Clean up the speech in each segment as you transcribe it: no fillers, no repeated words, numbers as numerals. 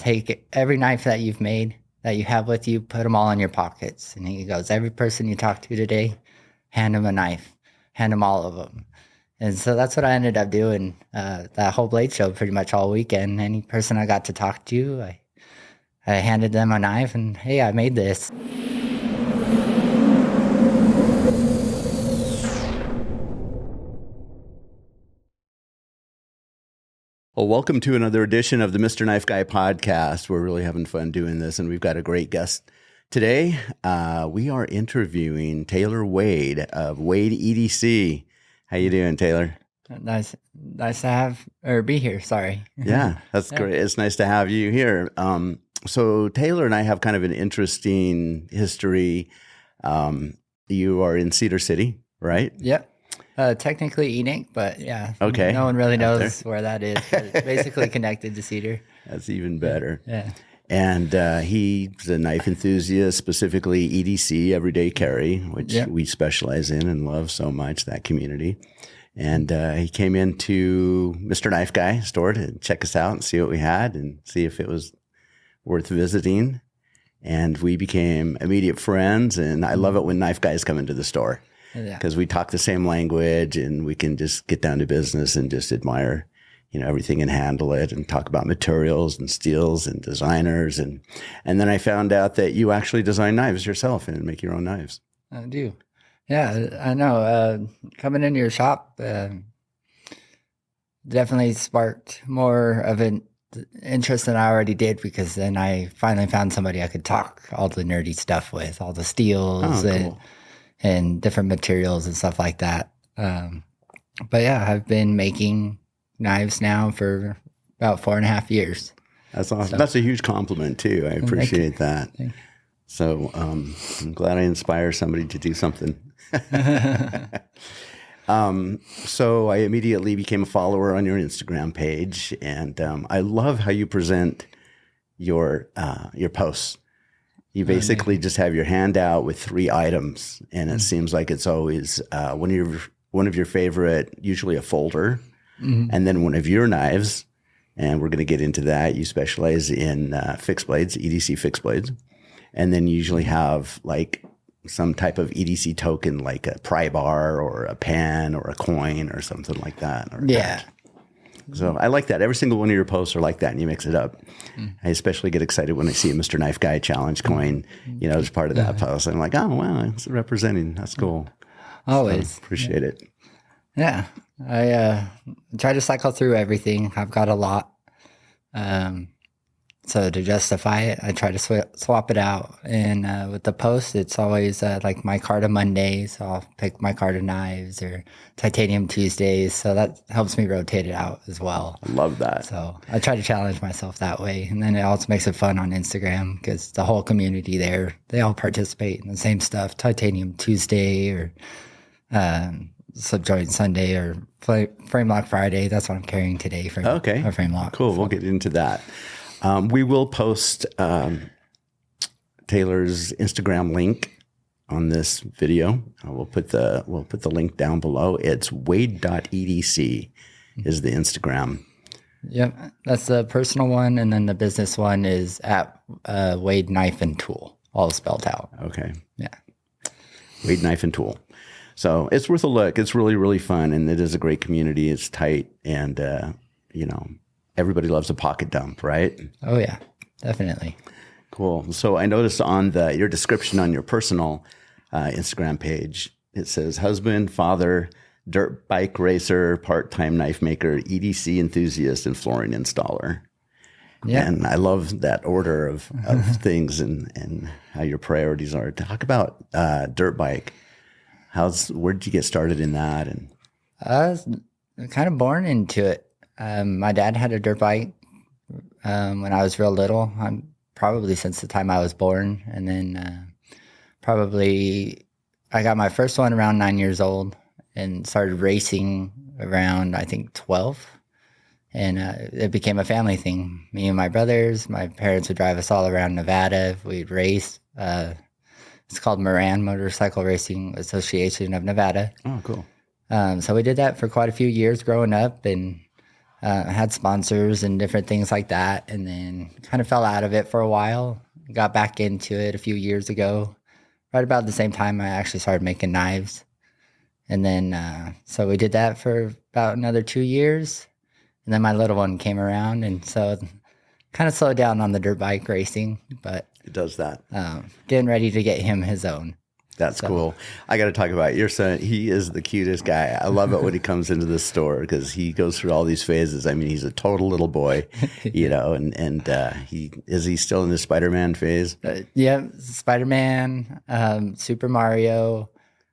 take every knife that you've made that you have with you, put them all in your pockets. And he goes, every person you talk to today, hand them a knife, hand them all of them. And so that's what I ended up doing that whole blade show pretty much all weekend. Any person I got to talk to, I handed them a knife and, hey, I made this. Well, welcome to another edition of the Mr. Knife Guy podcast. We're really having fun doing this, and we've got a great guest today. We are interviewing Taylor Wade of Wade EDC. How you doing, Taylor? Nice to be here. Sorry. Yeah, that's great. It's nice to have you here. So Taylor and I have kind of an interesting history. You are in Cedar City, right? Yep. Technically Enoch, but yeah. Okay. No one really knows where that is. But it's basically connected to Cedar. That's even better. Yeah. And he's a knife enthusiast, specifically EDC, everyday carry, which we specialize in and love so much, that community. And he came into Mr. Knife Guy store to check us out and see what we had and see if it was worth visiting. And we became immediate friends. And I love it when knife guys come into the store because we talk the same language and we can just get down to business and just admire everything and handle it and talk about materials and steels and designers. And then I found out that you actually design knives yourself and make your own knives. I do. Yeah, I know. Coming into your shop definitely sparked more of an interest than I already did, because then I finally found somebody I could talk all the nerdy stuff with, all the steels and different materials and stuff like that. But yeah, I've been making knives now for about 4.5 years. That's awesome. So, that's a huge compliment too. I appreciate that. So I'm glad I inspire somebody to do something. So I immediately became a follower on your Instagram page, and I love how you present your posts. You basically just have your hand out with 3 items, and it seems like it's always one of your favorite, usually a folder. And then one of your knives, and we're going to get into that. You specialize in fixed blades, EDC fixed blades, and then you usually have like some type of EDC token, like a pry bar or a pen or a coin or something like that. So I like that. Every single one of your posts are like that, and you mix it up. I especially get excited when I see a Mr. Knife Guy challenge coin, as part of that post. I'm like, oh, wow, it's representing. That's cool. Always. So, appreciate it. Yeah. I try to cycle through everything. I've got a lot. So to justify it, I try to swap it out. And with the post, it's always like my card of Mondays. So I'll pick my card of knives, or Titanium Tuesdays. So that helps me rotate it out as well. I love that. So I try to challenge myself that way. And then it also makes it fun on Instagram, because the whole community there, they all participate in the same stuff. Titanium Tuesday, or Subjoint Sunday, or Frame Lock Friday. That's what I'm carrying today. Frame Lock. Cool. We'll get into that. We will post Taylor's Instagram link on this video. We'll put the link down below. It's wade.edc is the Instagram. Yep, that's the personal one, and then the business one is at Wade Knife and Tool, all spelled out. Okay. Yeah. Wade Knife and Tool. So it's worth a look. It's really, really fun, and it is a great community. It's tight, and everybody loves a pocket dump, right? Oh yeah, definitely. Cool. So I noticed on your description on your personal Instagram page, it says husband, father, dirt bike racer, part-time knife maker, EDC enthusiast, and flooring installer. Yeah. And I love that order of things and how your priorities are. Talk about dirt bike. Where did you get started in that? And I was kind of born into it. My dad had a dirt bike when I was real little, probably since the time I was born. And then I got my first one around 9 years old and started racing around, I think, 12. And it became a family thing. Me and my brothers, my parents would drive us all around Nevada. We'd race. It's called Moran Motorcycle Racing Association of Nevada. Oh, cool. So we did that for quite a few years growing up, and had sponsors and different things like that, and then kind of fell out of it for a while. Got back into it a few years ago, right about the same time I actually started making knives. And then, so we did that for about another 2 years. And then my little one came around. And so kind of slowed down on the dirt bike racing, but It does that. getting ready to get him his own. That's cool. I got to talk about your son. He is the cutest guy. I love it when he comes into the store because he goes through all these phases. I mean, he's a total little boy, you know, and he still in the Spider-Man phase? Yeah, Spider-Man, Super Mario,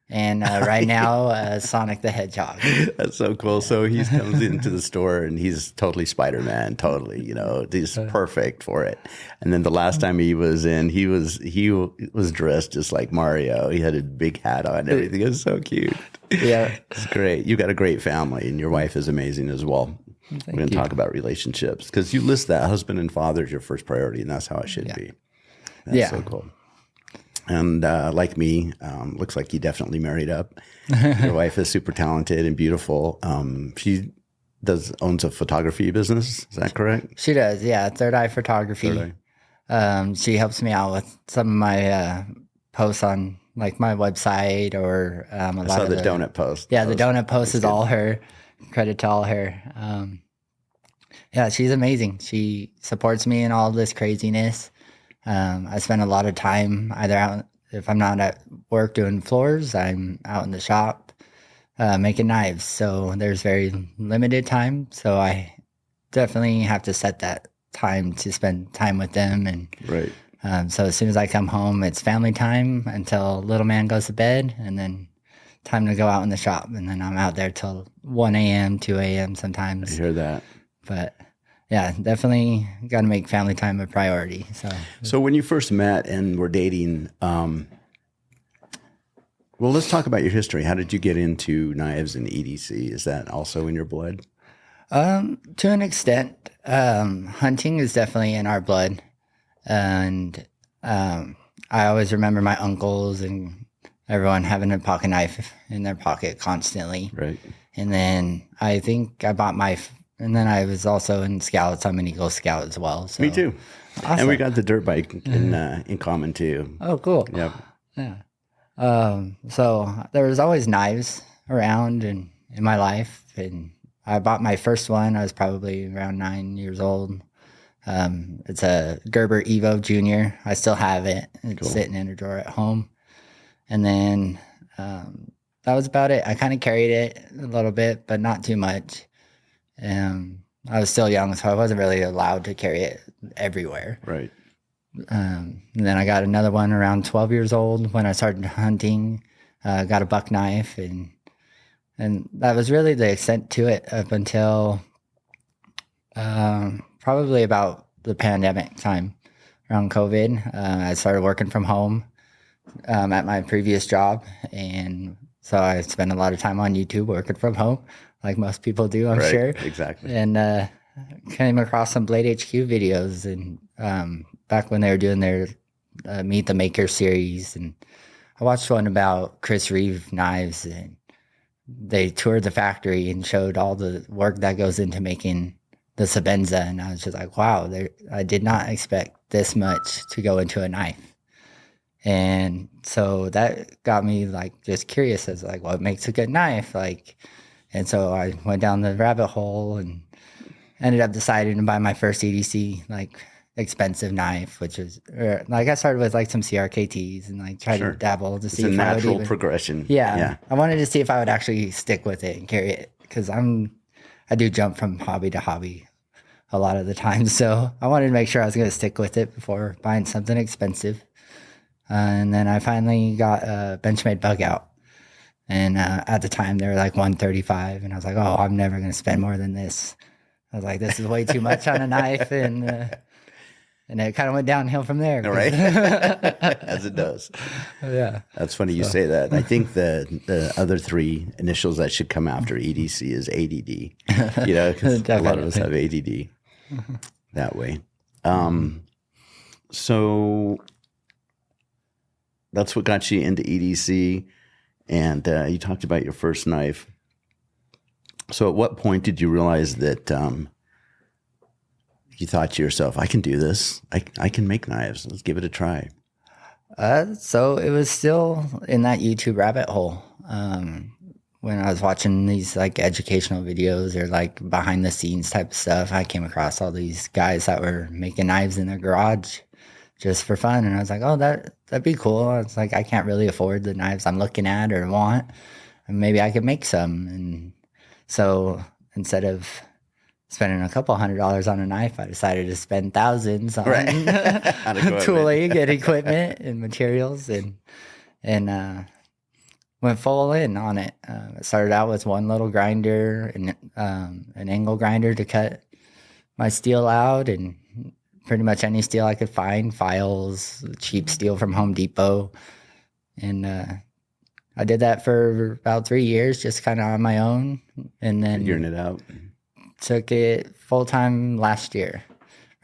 and right now Sonic the Hedgehog. That's so cool. So he comes into the store and he's totally Spider-Man, totally, you know, he's perfect for it. And then the last time he was in, he was dressed just like Mario. He had a big hat on and everything. It was so cute. Yeah. It's great. You got a great family and your wife is amazing as well. We're going to talk about relationships because you list that husband and father is your first priority, and that's how it should be. That's so cool. And like me, looks like you definitely married up. Your wife is super talented and beautiful. She owns a photography business. Is that correct? She does, yeah. Third Eye Photography. Third Eye. She helps me out with some of my posts on like my website or a lot I saw of the donut post. Yeah, the donut post is all her. Credit to all her. Yeah, she's amazing. She supports me in all this craziness. I spend a lot of time either out, if I'm not at work doing floors, I'm out in the shop making knives. So there's very limited time. So I definitely have to set that time to spend time with them. And so as soon as I come home, it's family time until little man goes to bed, and then time to go out in the shop. And then I'm out there till 1 a.m., 2 a.m. sometimes. I hear that. But yeah, definitely got to make family time a priority. So when you first met and were dating, well, let's talk about your history. How did you get into knives and EDC? Is that also in your blood? To an extent, hunting is definitely in our blood. And I always remember my uncles and everyone having a pocket knife in their pocket constantly. Right. And then I think I bought and then I was also in Scouts. I'm an Eagle Scout as well. So. Me too. Awesome. And we got the dirt bike in common too. Oh, cool. Yep. Yeah. So there was always knives around in my life. And I bought my first one. I was probably around 9 years old. It's a Gerber Evo Junior. I still have it. It's sitting in a drawer at home. And then that was about it. I kind of carried it a little bit, but not too much. I was still young, so I wasn't really allowed to carry it everywhere. Right. And then I got another one around 12 years old when I started hunting. Got a buck knife, and that was really the extent to it up until probably about the pandemic time, around COVID. I started working from home at my previous job, and so I spent a lot of time on YouTube working from home, like most people do, I'm sure. Exactly. And came across some Blade HQ videos, and back when they were doing their Meet the Maker series, and I watched one about Chris Reeve knives, and they toured the factory and showed all the work that goes into making the Sabenza, and I was just like, wow, I did not expect this much to go into a knife. And so that got me like just curious as like what makes a good knife, like. And so I went down the rabbit hole and ended up deciding to buy my first EDC, like expensive knife, which is like I started with like some CRKTs and like tried to dabble to see it's a if natural I would progression. Yeah, I wanted to see if I would actually stick with it and carry it, because I do jump from hobby to hobby a lot of the time. So I wanted to make sure I was going to stick with it before buying something expensive. And then I finally got a Benchmade bug out. And at the time, they were like $135, and I was like, "Oh, I'm never going to spend more than this." I was like, "This is way too much on a knife," and it kind of went downhill from there. Right, as it does. Yeah, that's funny you say that. I think the other three initials that should come after EDC is ADD. You know, because a lot of us have ADD that way. So that's what got you into EDC. And you talked about your first knife. So at what point did you realize that you thought to yourself, I can do this. I can make knives. Let's give it a try. So it was still in that YouTube rabbit hole. When I was watching these like educational videos or like behind the scenes type of stuff, I came across all these guys that were making knives in their garage just for fun. And I was like, oh, that'd be cool. I was like, I can't really afford the knives I'm looking at or want. And maybe I could make some. And so instead of spending a couple $100s on a knife, I decided to spend thousands on tooling and equipment and materials and went full in on it. It started out with one little grinder and an angle grinder to cut my steel out, and pretty much any steel I could find, files, cheap steel from Home Depot. And I did that for about 3 years, just kind of on my own. And then figuring it out. Took it full-time last year.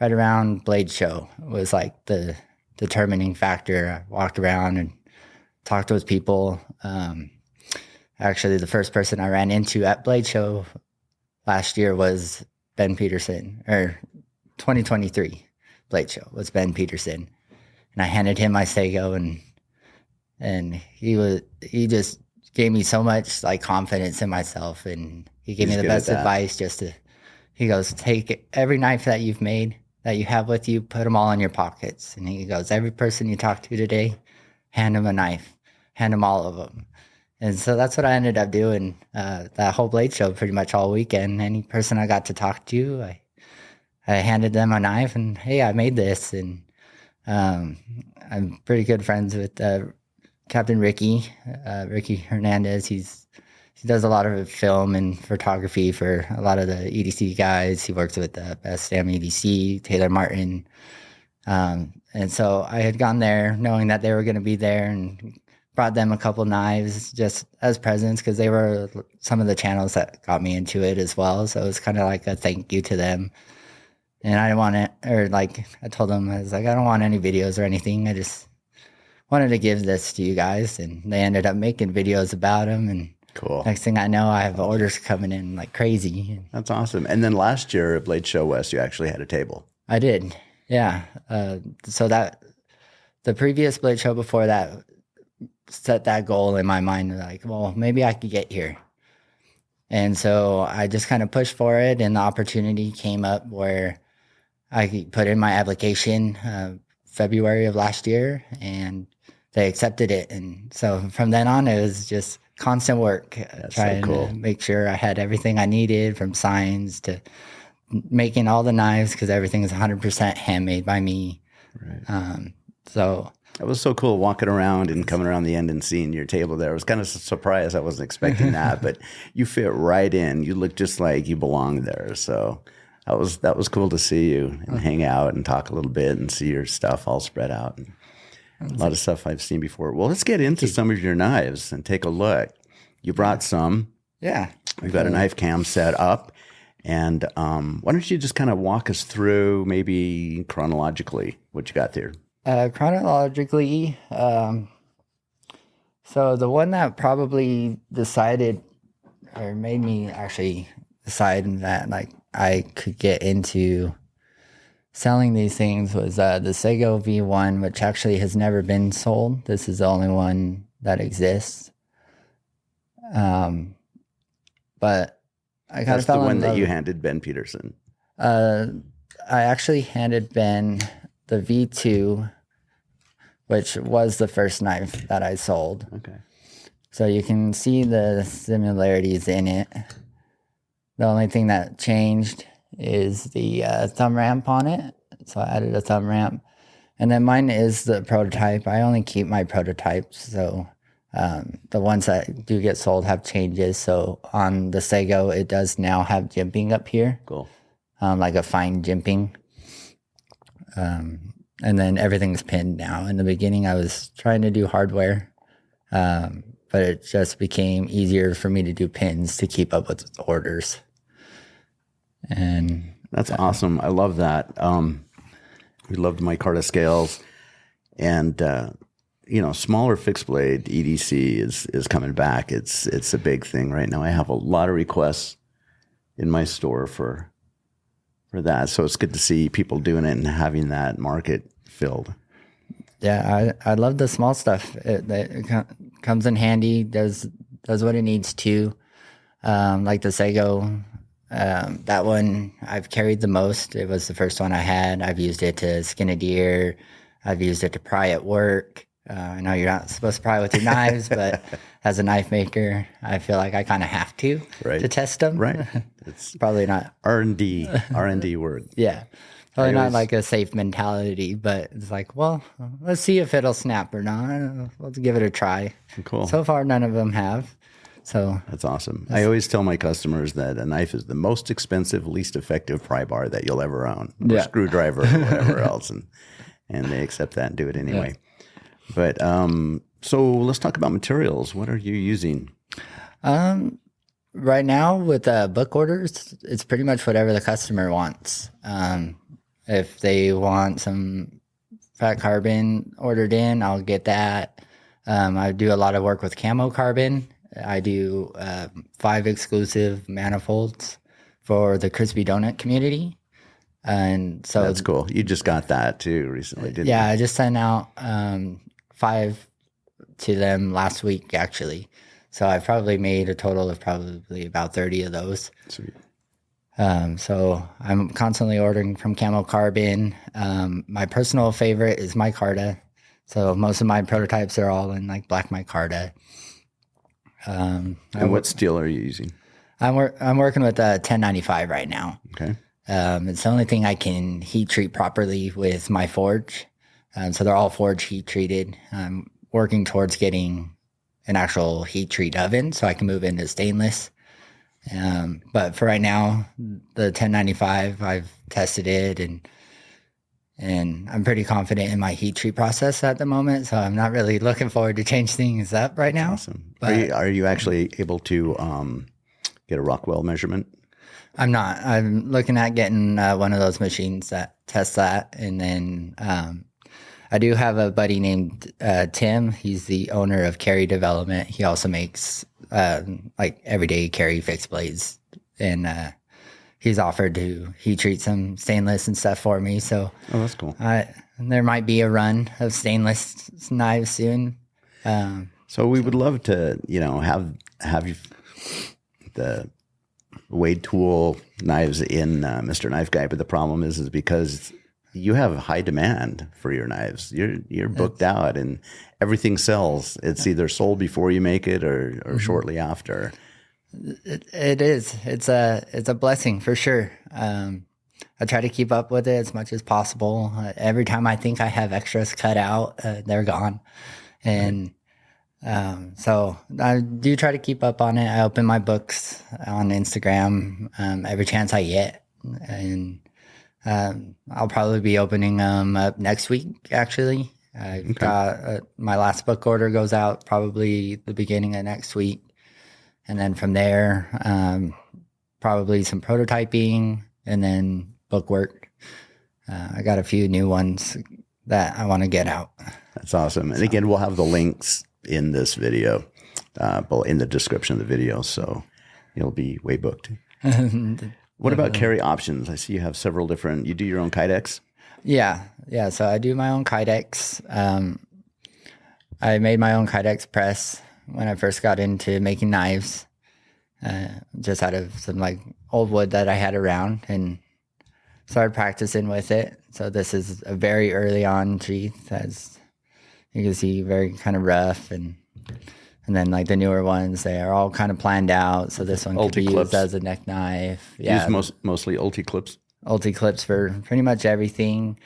Right around Blade Show was like the determining factor. I walked around and talked with people. Actually, the first person I ran into at Blade Show last year was Ben Peterson, or 2023 Blade Show was Ben Peterson. And I handed him my Sego, and he just gave me so much like confidence in myself, and he gave me the best advice he goes, take every knife that you've made, that you have with you, put them all in your pockets. And he goes, every person you talk to today, hand them a knife, hand them all of them. And so that's what I ended up doing that whole Blade Show pretty much all weekend. Any person I got to talk to, I handed them a knife and, hey, I made this. And I'm pretty good friends with Captain Ricky Hernandez. He does a lot of film and photography for a lot of the EDC guys. He works with Best Damn EDC, Taylor Martin. And so I had gone there knowing that they were going to be there and brought them a couple knives just as presents because they were some of the channels that got me into it as well. So it was kind of like a thank you to them. And I didn't want it, or like I told them, I was like, I don't want any videos or anything. I just wanted to give this to you guys. And they ended up making videos about them. And cool. Next thing I know, I have orders coming in like crazy. That's awesome. And then last year at Blade Show West, you actually had a table. I did. Yeah. So that the previous Blade Show before that set that goal in my mind, like, well, maybe I could get here. And so I just kind of pushed for it, and the opportunity came up where I could put in my application February of last year, and they accepted it. And so from then on, it was just constant work, trying to make sure I had everything I needed, from signs to making all the knives, because everything is 100% handmade by me. Right. So it was so cool walking around and coming around the end and seeing your table there. I was kind of surprised. I wasn't expecting that, but you fit right in. You look just like you belong there. So that was cool to see you and hang out and talk a little bit and see your stuff all spread out. And a lot of stuff I've seen before. Well, let's get into some of your knives and take a look. You brought some. Yeah. We've got a knife cam set up. And why don't you just kind of walk us through, maybe chronologically, what you got there? Chronologically, so the one that probably decided, or made me actually decide that like I could get into selling these things, was the Sego V1, which actually has never been sold. This is the only one that exists. But I kind of fell in love. That's the one that you handed Ben Peterson. I actually handed Ben the V2, which was the first knife that I sold. Okay. So you can see the similarities in it. The only thing that changed is the thumb ramp on it. So I added a thumb ramp. And then mine is the prototype. I only keep my prototypes. So the ones that do get sold have changes. So on the Sego, it does now have jimping up here. Cool. Like a fine jimping. And then everything's pinned now. In the beginning, I was trying to do hardware, but it just became easier for me to do pins to keep up with orders. And that's awesome. I love that. We loved micarta scales, and smaller fixed blade EDC is coming back. It's a big thing right now. I have a lot of requests in my store for that. So it's good to see people doing it and having that market filled. Yeah, I love the small stuff. It comes in handy. Does what it needs to. Like the Sego, that one I've carried the most. It was the first one I had. I've used it to skin a deer. I've used it to pry at work. I know you're not supposed to pry with your knives, but as a knife maker, I feel like I kind of have to test them. Right. It's Probably not R&D word. Yeah. Probably not like a safe mentality, but it's like, well, let's see if it'll snap or not. Let's give it a try. Cool. So far, none of them have. So that's awesome. I always tell my customers that a knife is the most expensive, least effective pry bar that you'll ever own, or screwdriver or whatever else, and they accept that and do it anyway. Yeah. But so let's talk about materials. What are you using? Right now with book orders, it's pretty much whatever the customer wants. If they want some fat carbon ordered in, I'll get that. I do a lot of work with camo carbon. I do 5 exclusive manifolds for the crispy donut community. And so that's cool. You just got that too recently, didn't you? Yeah, I just sent out 5 to them last week, actually. So I've probably made a total of probably about 30 of those. Sweet. So I'm constantly ordering from Camo Carbon. My personal favorite is micarta. So most of my prototypes are all in like black micarta. And what steel are you using? I'm working with a 1095 right now. Okay. It's the only thing I can heat treat properly with my forge. So they're all forge heat treated. I'm working towards getting an actual heat treat oven so I can move into stainless. But for right now, the 1095, I've tested it and I'm pretty confident in my heat treat process at the moment. So I'm not really looking forward to change things up right now. Awesome. Are you actually able to get a Rockwell measurement? I'm not. I'm looking at getting one of those machines that tests that. And then I do have a buddy named Tim. He's the owner of Carry Development. He also makes like everyday carry fixed blades, and he's offered to heat treat some stainless and stuff for me. So that's cool. There might be a run of stainless knives soon. So we would love to, have you the Wade Tool knives in Mr. Knife Guy, but the problem is because you have high demand for your knives. You're booked out, and everything sells. It's either sold before you make it or shortly after. It is. It's a blessing for sure. I try to keep up with it as much as possible. Every time I think I have extras cut out, they're gone, and so I do try to keep up on it. I open my books on Instagram every chance I get, and I'll probably be opening them up next week, actually. I've got my last book order goes out probably the beginning of next week. And then from there, probably some prototyping and then book work. I got a few new ones that I want to get out. That's awesome. And again, we'll have the links in this video, in the description of the video. So you'll be way booked. What about carry options? I see you have several different. You do your own Kydex? Yeah. So I do my own Kydex. I made my own Kydex press when I first got into making knives, just out of some like old wood that I had around, and started practicing with it. So this is a very early on sheath, as you can see, very kind of rough, and then like the newer ones, they are all kind of planned out. So this one could be used as a neck knife. Yeah, mostly Ulti clips. Ulti clips for pretty much everything.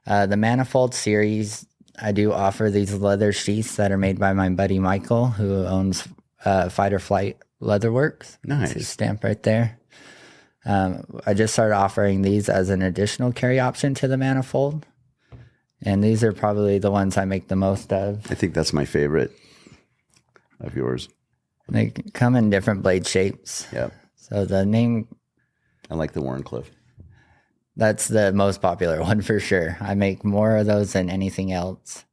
The Manifold series, I do offer these leather sheaths that are made by my buddy Michael, who owns Fight or Flight Leatherworks. Nice. That's his stamp right there. I just started offering these as an additional carry option to the Manifold. And these are probably the ones I make the most of. I think that's my favorite of yours. They come in different blade shapes. Yeah. So the name... I like the Warncliffe. That's the most popular one for sure. I make more of those than anything else.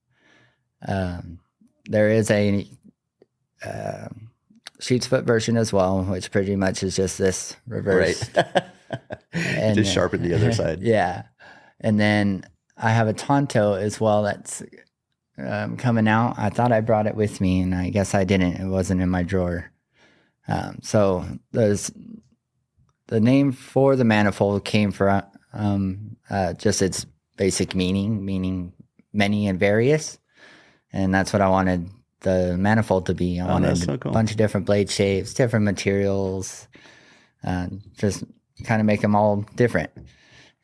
There is a sheep's foot version as well, which pretty much is just this reverse. Right. And Just sharpen the other side. yeah. And then I have a Tonto as well that's coming out. I thought I brought it with me, and I guess I didn't. It wasn't in my drawer. So there's the name for the manifold came from just its basic meaning many and various. And that's what I wanted the manifold to be. I wanted so cool. a bunch of different blade shapes, different materials, just kind of make them all different.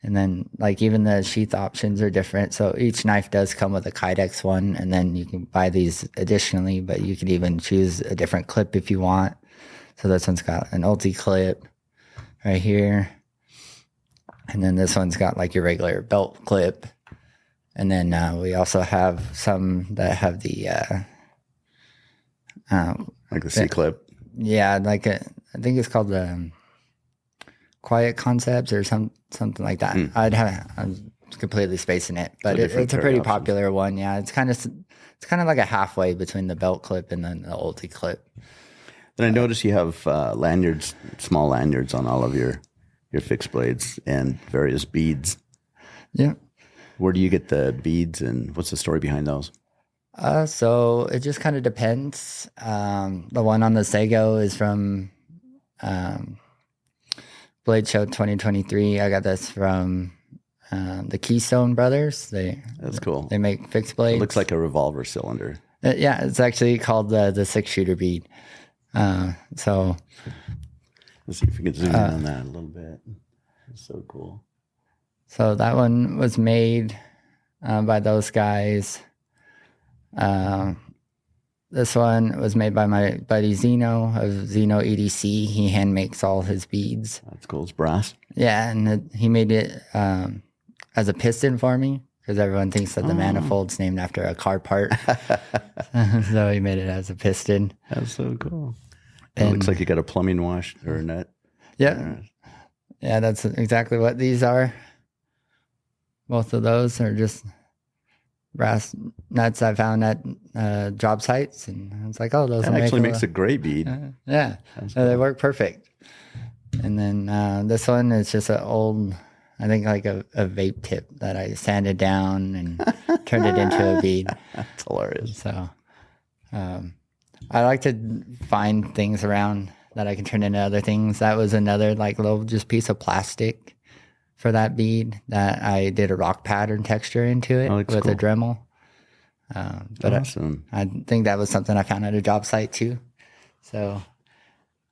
And then like even the sheath options are different. So each knife does come with a Kydex one, and then you can buy these additionally, but you can even choose a different clip if you want. So this one's got an ulti clip right here. And then this one's got like your regular belt clip. And then we also have some that have the Like the C-clip. yeah, like I think it's called the Quiet Concepts or something like that. I'm completely spacing it, but So it's different a pretty options. popular one. Yeah, it's kind of like a halfway between the belt clip and then the ulti clip. And I noticed you have lanyards, small lanyards on all of your fixed blades and various beads. Yeah. Where do you get the beads, and what's the story behind those? So it just kind of depends. The one on the Sego is from Blade Show 2023. I got this from the Keystone Brothers. That's cool. They make fixed blades. It looks like a revolver cylinder. Yeah, it's actually called the 6-shooter bead. So Let's see if we can zoom in on that a little bit. It's so cool. So that one was made by those guys. This one was made by my buddy Zeno of Zeno EDC. He hand makes all his beads. That's cool. It's brass. Yeah, and he made it as a piston for me because everyone thinks that the manifold's named after a car part. So he made it as a piston. That's so cool. It looks like you got a plumbing wash or a nut. Yeah. Yeah, that's exactly what these are. Both of those are just brass nuts I found at job sites, and I was like, "Oh, those That will actually make makes a great bead. yeah, so they work perfect." And then this one is just an old, I think like a vape tip that I sanded down and turned it into a bead. That's hilarious. So I like to find things around that I can turn into other things. That was another like little just piece of plastic for that bead that I did a rock pattern texture into it with cool. a Dremel. But Awesome. I think that was something I found at a job site too. So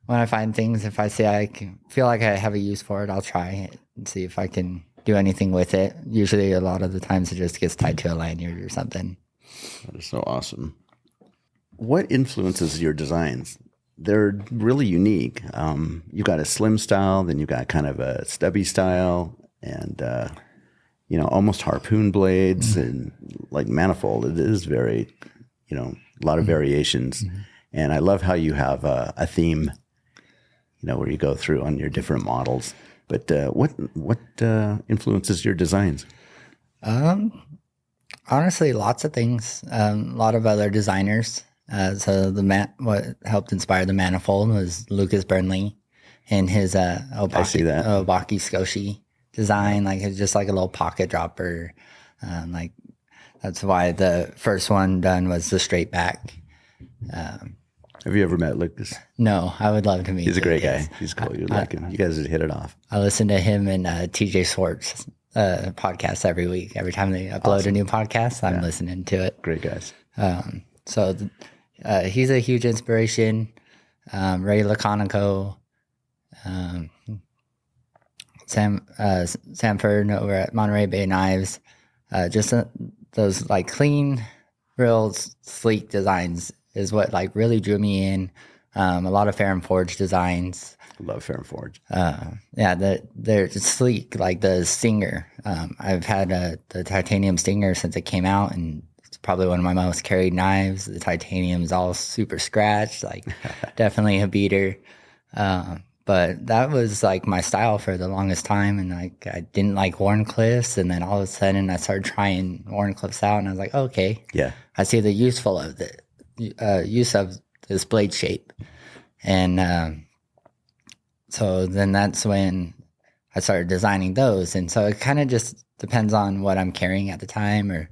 when I find things, if I say I can feel like I have a use for it, I'll try it and see if I can do anything with it. Usually a lot of the times it just gets tied to a lanyard or something. That is so awesome. What influences your designs? They're really unique. You got a slim style, then you got kind of a stubby style, and almost harpoon blades and like manifold. It is very, a lot of variations, and I love how you have a theme, where you go through on your different models. But what influences your designs? Honestly, lots of things. A lot of other designers. So what helped inspire the manifold was Lucas Burnley and his Obaki Skoshi design. Like it's just like a little pocket dropper. Like that's why the first one done was the straight back. Have you ever met Lucas? No, I would love to meet him. He's a great guy. He's cool. You like him. You guys would hit it off. I listen to him and TJ Swartz podcast every week. Every time they upload a new podcast, I'm listening to it. Great guys. So he's a huge inspiration. Ray Laconico, Sanford over at Monterey Bay Knives. Just those like clean, real sleek designs is what like really drew me in. A lot of Fair and Forge designs. Love Fair and Forge. They're just sleek, like the Stinger. I've had the titanium Stinger since it came out, and it's probably one of my most carried knives. The titanium's all super scratched, like definitely a beater. But that was like my style for the longest time, and like I didn't like Wharncliffes, and then all of a sudden I started trying Wharncliffes out, and I was like, okay, yeah, I see the use of this blade shape. And so then that's when I started designing those. And so it kind of just depends on what I'm carrying at the time, or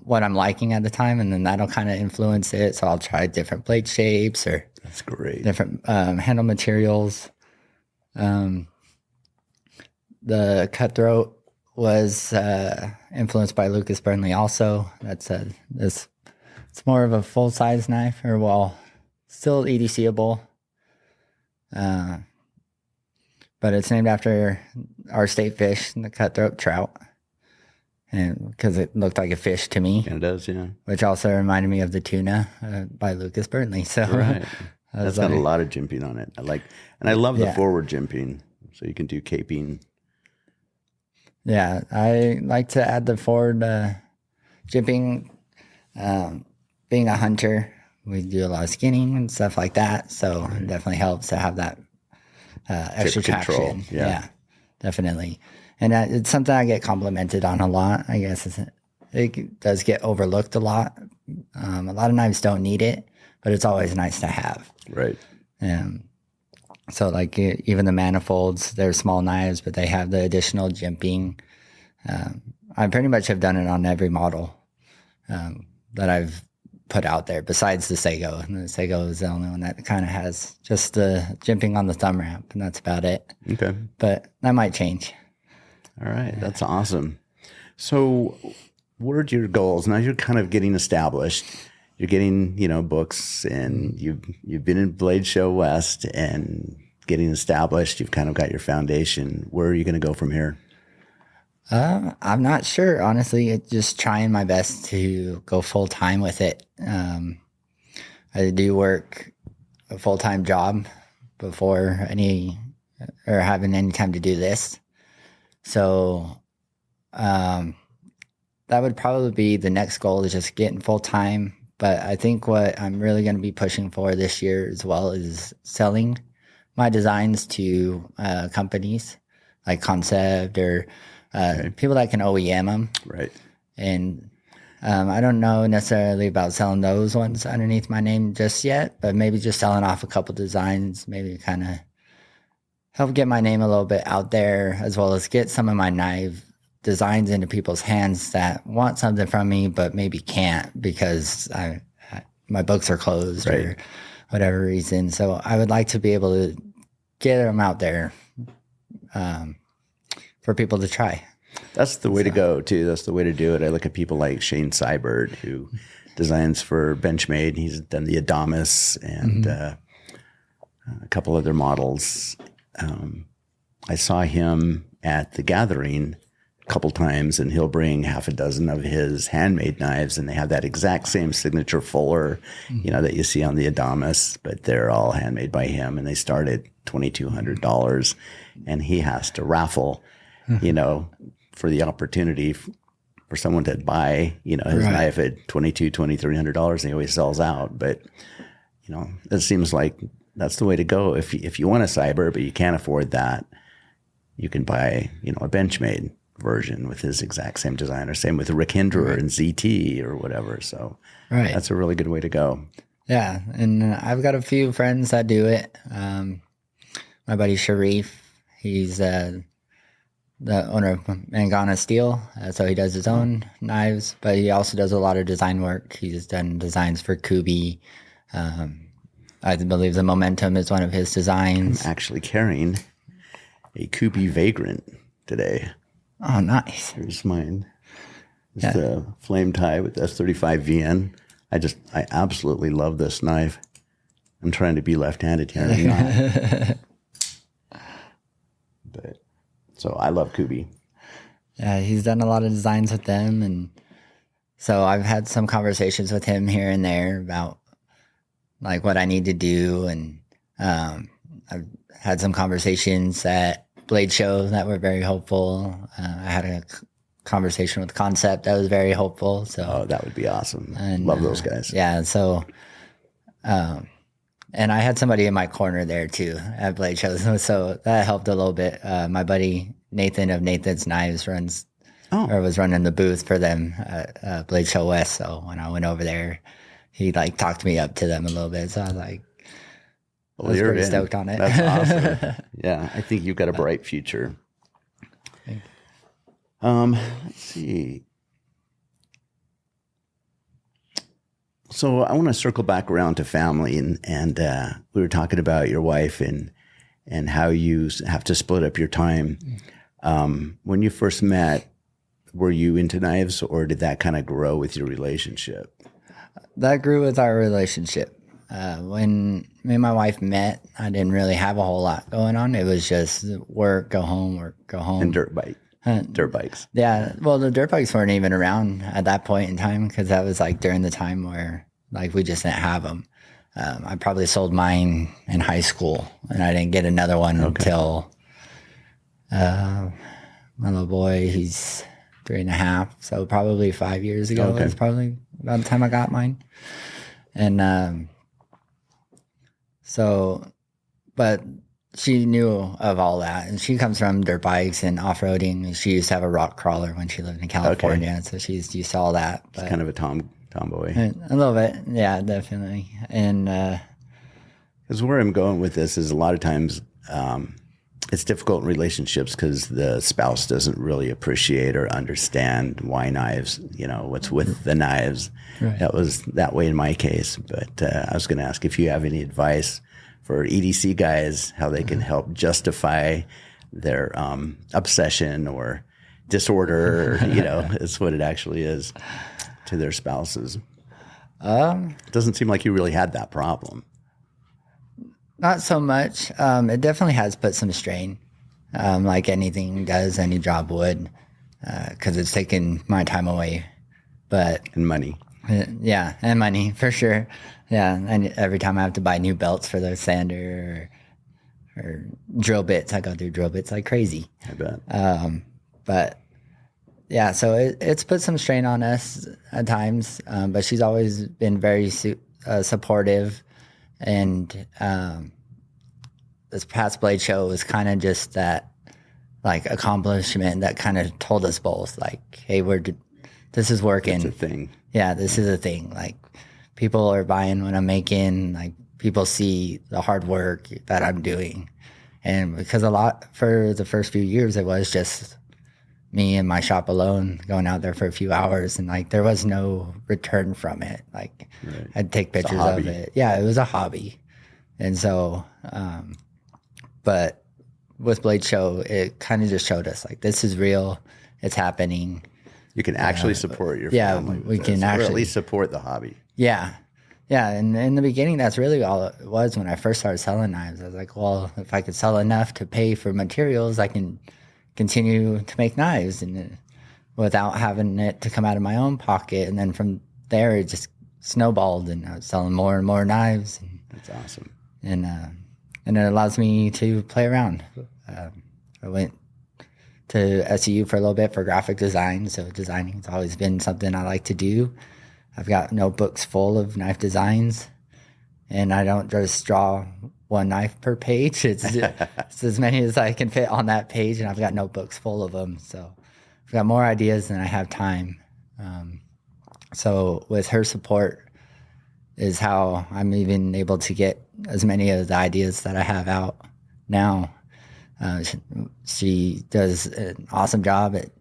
what I'm liking at the time. And then that'll kind of influence it. So I'll try different blade shapes or That's great. different handle materials. The cutthroat was influenced by Lucas Burnley also. That's it's more of a full-size knife, or still EDCable. But it's named after our state fish, the cutthroat trout, and because it looked like a fish to me. It does, yeah. Which also reminded me of the tuna by Lucas Burnley. So right, that's got a lot of jimping on it. I love the forward jimping, so you can do caping. Yeah, I like to add the forward jimping. Being a hunter, we do a lot of skinning and stuff like that, so it definitely helps to have that extra traction. Yeah, definitely. And it's something I get complimented on a lot. I guess it does get overlooked a lot. A lot of knives don't need it, but it's always nice to have. Right. So like even the manifolds, they're small knives, but they have the additional jimping. I pretty much have done it on every model that I've put out there, besides the Sego. And the Sego is the only one that kind of has just the jimping on the thumb ramp, and that's about it. Okay. But that might change. All right. That's awesome. So what are your goals? Now you're kind of getting established. You're getting, books, and you've been in Blade Show West and getting established. You've kind of got your foundation. Where are you going to go from here? I'm not sure, honestly. It's just trying my best to go full time with it. I do work a full-time job before having any time to do this. So, that would probably be the next goal, is just getting full time. But I think what I'm really going to be pushing for this year as well is selling my designs to companies like Concept, or people that can OEM them. Right. And I don't know necessarily about selling those ones underneath my name just yet, but maybe just selling off a couple designs, maybe kind of help get my name a little bit out there, as well as get some of my knife designs into people's hands that want something from me, but maybe can't because my books are closed, right, or whatever reason. So I would like to be able to get them out there for people to try. That's the way to go, too. That's the way to do it. I look at people like Shane Seibert, who designs for Benchmade. He's done the Adamas and a couple other models. I saw him at the Gathering a couple times, and he'll bring half a dozen of his handmade knives, and they have that exact same signature fuller, that you see on the Adamas, but they're all handmade by him, and they start at $2,200, and he has to raffle, for the opportunity for someone to buy, his knife at $2,200, $2,300, and he always sells out. But, it seems like that's the way to go. If you want a Cyber, but you can't afford that, you can buy, a Benchmade version with his exact same designer. Same with Rick Hinderer and ZT or whatever. So that's a really good way to go. Yeah. And I've got a few friends that do it. My buddy Sharif, he's the owner of Mangana Steel. So he does his own knives, but he also does a lot of design work. He's done designs for Kubi. I believe the Momentum is one of his designs. I'm actually carrying a Kubi Vagrant today. Oh, nice. Here's mine. It's the flame tie with S35 VN. I absolutely love this knife. I'm trying to be left-handed here. I'm not. But so I love Kubi. Yeah, he's done a lot of designs with them, and so I've had some conversations with him here and there about like what I need to do, and I've had some conversations at Blade Show that were very hopeful. I had a conversation with Concept that was very hopeful. So that would be awesome. And, love those guys. Yeah. So, and I had somebody in my corner there too at Blade Show, so that helped a little bit. My buddy Nathan of Nathan's Knives was running the booth for them at Blade Show West. So when I went over there, he talked me up to them a little bit. So I was like, Well, I was you're pretty in. stoked on it. That's awesome. Yeah, I think you've got a bright future. Let's see. So I want to circle back around to family, and we were talking about your wife and how you have to split up your time. When you first met, were you into knives, or did that kind of grow with your relationship? That grew with our relationship. When me and my wife met, I didn't really have a whole lot going on. It was just work, go home, work, go home. And dirt bikes. Yeah. Well, the dirt bikes weren't even around at that point in time because that was like during the time where like we just didn't have them. I probably sold mine in high school, and I didn't get another one until my little boy, he's 3.5. So probably 5 years ago is probably about the time I got mine. And but she knew of all that, and she comes from dirt bikes and off-roading. She used to have a rock crawler when she lived in California, so she's used to all that. But She's kind of a tomboy. A little bit, yeah, definitely. And because where I'm going with this is a lot of times it's difficult in relationships because the spouse doesn't really appreciate or understand why knives, what's with the knives. Right. That was that way in my case. But I was going to ask if you have any advice for EDC guys, how they can help justify their obsession or disorder, is what it actually is, to their spouses. It doesn't seem like you really had that problem. Not so much. It definitely has put some strain, like anything does, any job would, because it's taken my time away. And money. Yeah, and money, for sure. Yeah, and every time I have to buy new belts for the sander or drill bits, I go through drill bits like crazy. I bet. But yeah, so it's put some strain on us at times, but she's always been very supportive. And this past Blade show was kind of just that, like, accomplishment that kind of told us both, like, hey, this is working. It's a thing. Yeah, this is a thing. Like, people are buying what I'm making. Like, people see the hard work that I'm doing. And because for the first few years, it was just me and my shop alone going out there for a few hours, and like there was no return from it. Like right. I'd take pictures of it. Yeah, it was a hobby. And so, but with Blade Show, it kind of just showed us like this is real. It's happening. You can actually support your family. We can actually, or at least support the hobby. Yeah. Yeah, and in the beginning, that's really all it was when I first started selling knives. I was like, well, if I could sell enough to pay for materials, I can continue to make knives and without having it to come out of my own pocket. And then from there, it just snowballed, and I was selling more and more knives. And, that's awesome. And it allows me to play around. I went to SU for a little bit for graphic design, so designing has always been something I like to do. I've got notebooks full of knife designs, and I don't just draw one knife per page. It's as many as I can fit on that page, and I've got notebooks full of them. So I've got more ideas than I have time. So with her support is how I'm even able to get as many of the ideas that I have out now. She does an awesome job at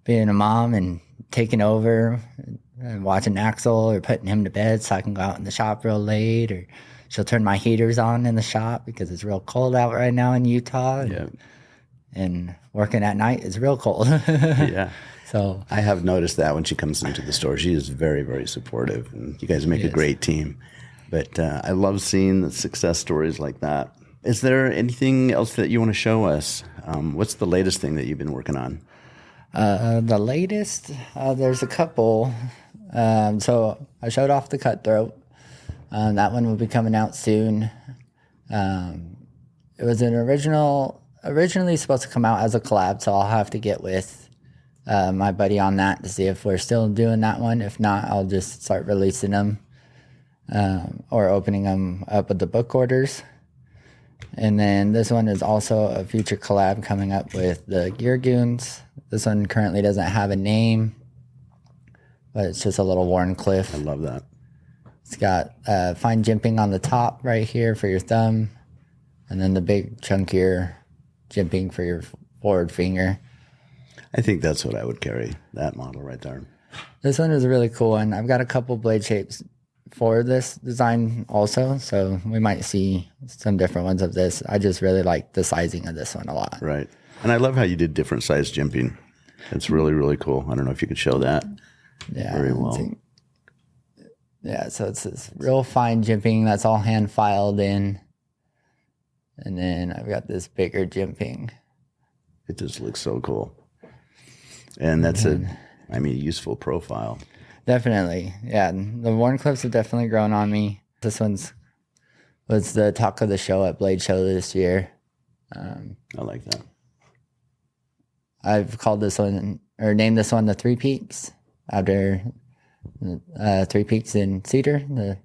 being a mom and taking over and watching Axel or putting him to bed so I can go out in the shop real late, or she'll turn my heaters on in the shop because it's real cold out right now in Utah. And working at night is real cold. Yeah. So I have noticed that when she comes into the store, she is very, very supportive, and you guys make a great team. But I love seeing the success stories like that. Is there anything else that you want to show us? What's the latest thing that you've been working on? The latest, there's a couple. So I showed off the Cutthroat. That one will be coming out soon. It was originally supposed to come out as a collab, so I'll have to get with my buddy on that to see if we're still doing that one. If not, I'll just start releasing them or opening them up with the book orders. And then this one is also a future collab coming up with the Gear Goons. This one currently doesn't have a name, but it's just a little Warncliffe. I love that. It's got fine jimping on the top right here for your thumb. and then the big chunkier jimping for your forward finger. I think that's what I would carry, that model right there. This one is a really cool one. I've got a couple blade shapes for this design also, so we might see some different ones of this. I just really like the sizing of this one a lot. Right. And I love how you did different size jimping. It's really, really cool. I don't know if you could show that very well. Yeah, so it's this real fine jimping that's all hand filed in. And then I've got this bigger jimping. It just looks so cool. And that's a useful profile. Definitely. Yeah, the worn clips have definitely grown on me. This was the talk of the show at Blade Show this year. I like that. I've called this one, or named this one the Three Peaks, after Three Peaks in Cedar, the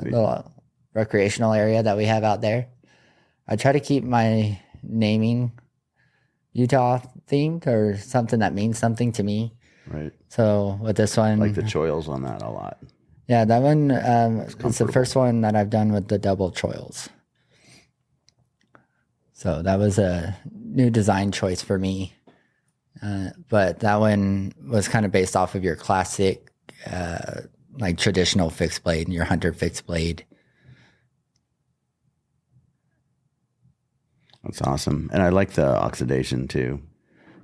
little recreational area that we have out there. I try to keep my naming Utah themed or something that means something to me. Right. So with this one, I like the choils on that a lot. Yeah, that one is the first one that I've done with the double choils. So that was a new design choice for me. But that one was kind of based off of your classic, like traditional fixed blade, your hunter fixed blade. That's awesome. And I like the oxidation too.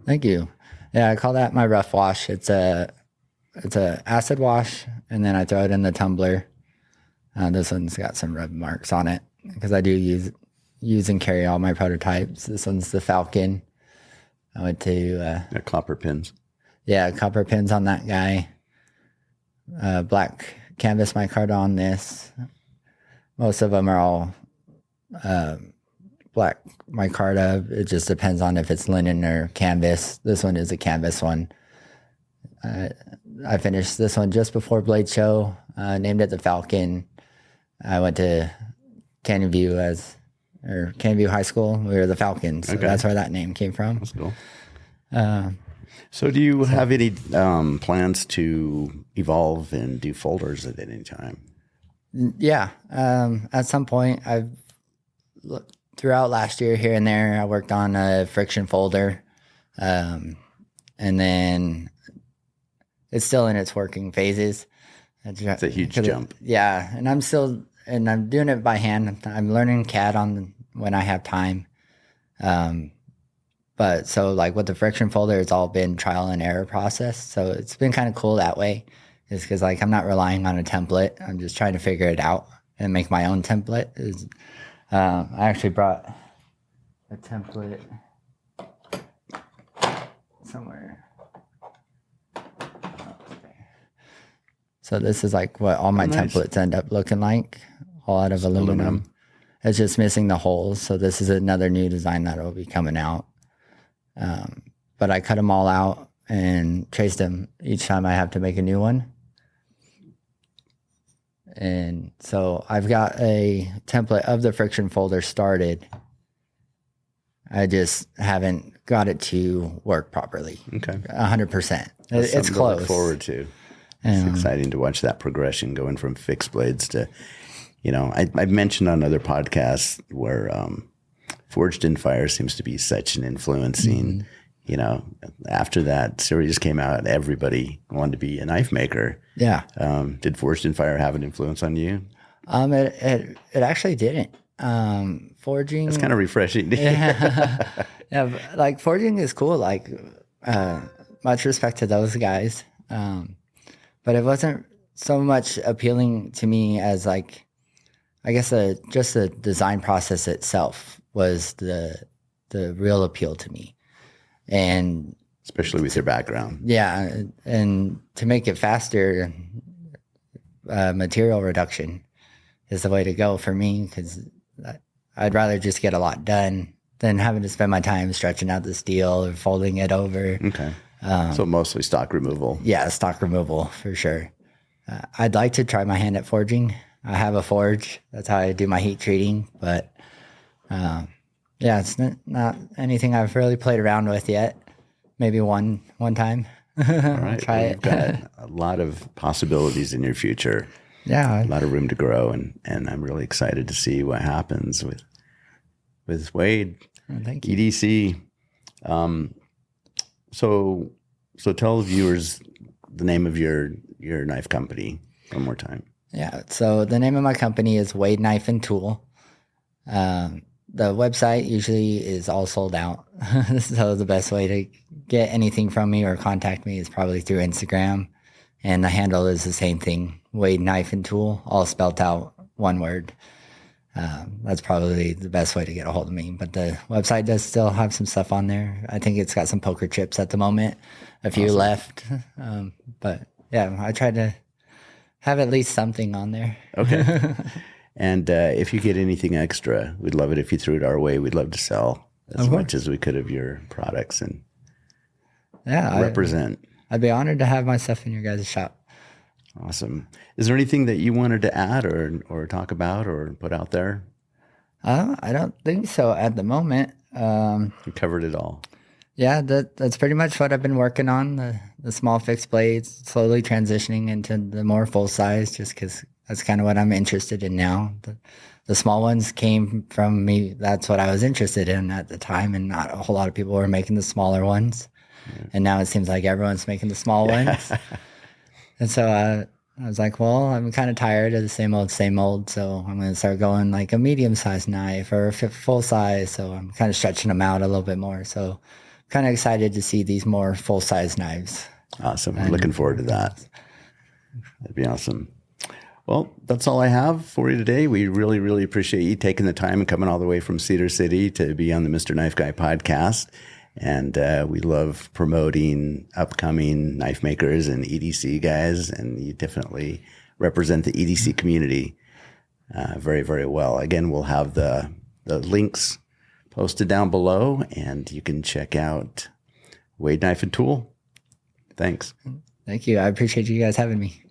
Thank you. Yeah, I call that my rough wash. It's a acid wash, and then I throw it in the tumbler. This one's got some rub marks on it because I do use and carry all my prototypes. This one's the Falcon. I went to copper pins. Yeah, copper pins on that guy. Black canvas micarta on this. Most of them are all black micarta. It just depends on if it's linen or canvas. This one is a canvas one. I finished this one just before Blade Show. Named it the Falcon. I went to Canyon View High School. We were the Falcons, so that's where that name came from. That's cool. So do you have any plans to evolve and do folders at any time? Yeah. At some point, throughout last year here and there, I worked on a friction folder. And then it's still in its working phases. It's a huge jump. Yeah. And I'm doing it by hand. I'm learning CAD when I have time. But so like with the friction folder, it's all been trial and error process. So it's been kind of cool that way, is because like I'm not relying on a template. I'm just trying to figure it out and make my own template. I actually brought a template somewhere. So this is like what all my templates end up looking like, all out of aluminum. It's just missing the holes. So this is another new design that will be coming out. But I cut them all out and traced them each time I have to make a new one. And so I've got a template of the friction folder started. I just haven't got it to work properly. Okay. 100%. It's close. To look forward to. It's exciting to watch that progression going from fixed blades to, I've mentioned on other podcasts where Forged in Fire seems to be such an influencing, after that series came out, everybody wanted to be a knife maker. Yeah. Did Forged in Fire have an influence on you? It actually didn't. Forging. It's kind of refreshing. Yeah. Yeah. Like forging is cool. Like, much respect to those guys. But it wasn't so much appealing to me as like, I guess just the design process itself was the real appeal to me. And especially with your background. Yeah. And to make it faster, material reduction is the way to go for me, because I'd rather just get a lot done than having to spend my time stretching out the steel or folding it over. Okay. So mostly stock removal. Yeah, stock removal for sure. I'd like to try my hand at forging. I have a forge. That's how I do my heat treating. But yeah, it's not anything I've really played around with yet. Maybe one time. All right. Try it. You've got a lot of possibilities in your future. Yeah. A lot of room to grow. And I'm really excited to see what happens with with Wade, Thank you. EDC. So tell viewers the name of your knife company one more time. Yeah. So the name of my company is Wade Knife and Tool. The website usually is all sold out. So the best way to get anything from me or contact me is probably through Instagram. And the handle is the same thing, Wade Knife and Tool, all spelled out, one word. That's probably the best way to get a hold of me. But the website does still have some stuff on there. I think it's got some poker chips at the moment, a few left. But yeah, I try to have at least something on there. Okay. And if you get anything extra, we'd love it if you threw it our way. We'd love to sell as much as we could of your products and represent. I'd be honored to have my stuff in your guys' shop. Awesome. Is there anything that you wanted to add or talk about or put out there? I don't think so at the moment. You covered it all. Yeah, that's pretty much what I've been working on, the small fixed blades, slowly transitioning into the more full size, just because that's kind of what I'm interested in now. The small ones came from me. That's what I was interested in at the time, and not a whole lot of people were making the smaller ones. Yeah. And now it seems like everyone's making the small ones. And so I was like, well, I'm kind of tired of the same old, so I'm going to start going like a medium-sized knife or a full size. So I'm kind of stretching them out a little bit more. So I'm kind of excited to see these more full-size knives. Awesome. I'm looking forward to that. That'd be awesome. Well, that's all I have for you today. We really, really appreciate you taking the time and coming all the way from Cedar City to be on the Mr. Knife Guy podcast. And we love promoting upcoming knife makers and EDC guys. And you definitely represent the EDC community very, very well. Again, we'll have the links posted down below, and you can check out Wade Knife and Tool. Thanks. Thank you. I appreciate you guys having me.